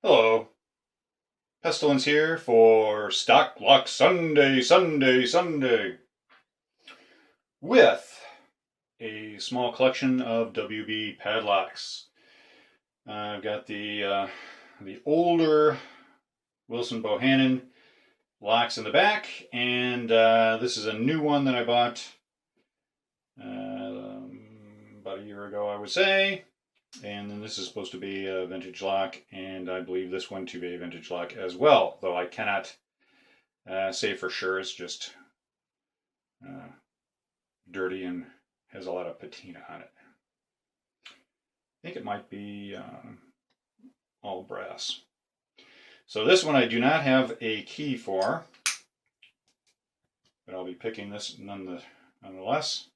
Hello, Pestilence here for Stock Lock Sunday, with a small collection of WB padlocks. I've got the older Wilson Bohannon locks in the back, and this is a new one that I bought about a year ago, I would say. And then this is supposed to be a vintage lock, and I believe this one to be a vintage lock as well, though I cannot say for sure. It's just dirty and has a lot of patina on it. I think it might be all brass. So this one I do not have a key for, but I'll be picking this nonetheless.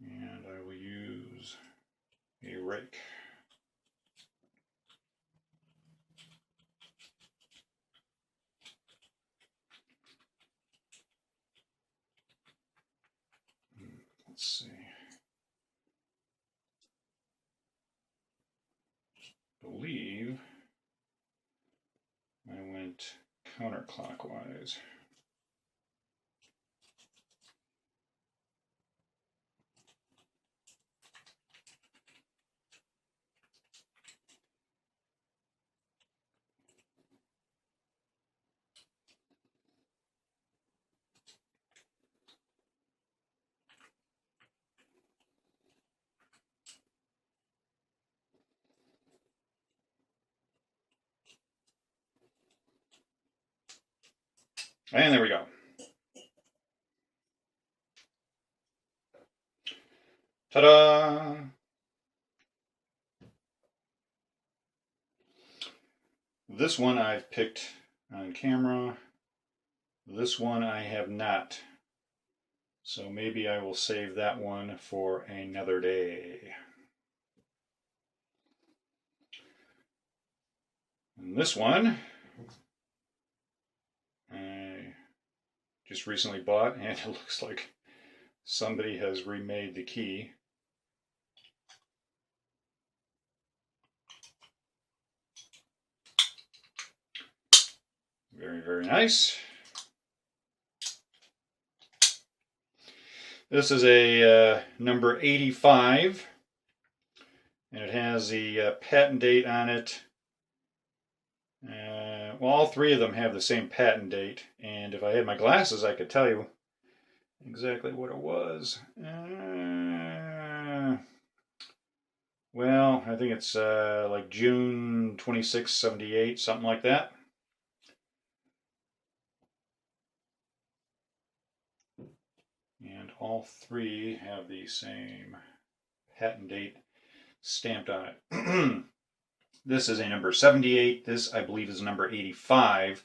And I will use a rake. Let's see. I believe I went counterclockwise. And there we go. Ta-da! This one I've picked on camera. This one I have not. So maybe I will save that one for another day. And this one I just recently bought, and it looks like somebody has remade the key. Very, very nice. This is a number 85, and it has the patent date on it. Well, all three of them have the same patent date, and if I had my glasses, I could tell you exactly what it was. Well, I think it's like June 26, 78, something like that. And all three have the same patent date stamped on it. This is a number 78. This, I believe, is number 85.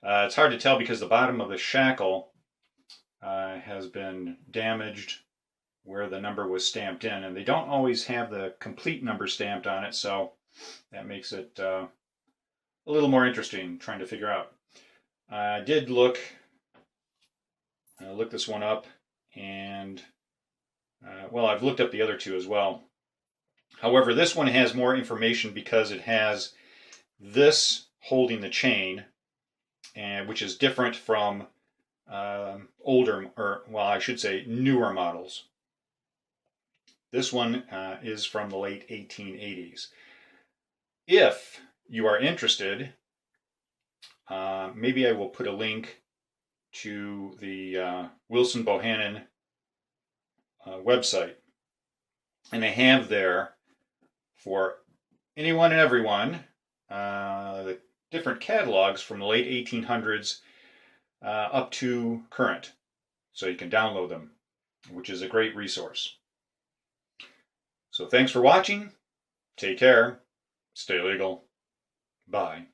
It's hard to tell because the bottom of the shackle has been damaged where the number was stamped in, and they don't always have the complete number stamped on it, so that makes it a little more interesting trying to figure out. I did look this one up, and well, I've looked up the other two as well. However, this one has more information because it has this holding the chain, and which is different from older, or well, I should say newer models. This one is from the late 1880s. If you are interested, maybe I will put a link to the Wilson Bohannon website. And they have there, for anyone and everyone, the different catalogs from the late 1800s up to current. So you can download them, which is a great resource. So thanks for watching. Take care. Stay legal. Bye.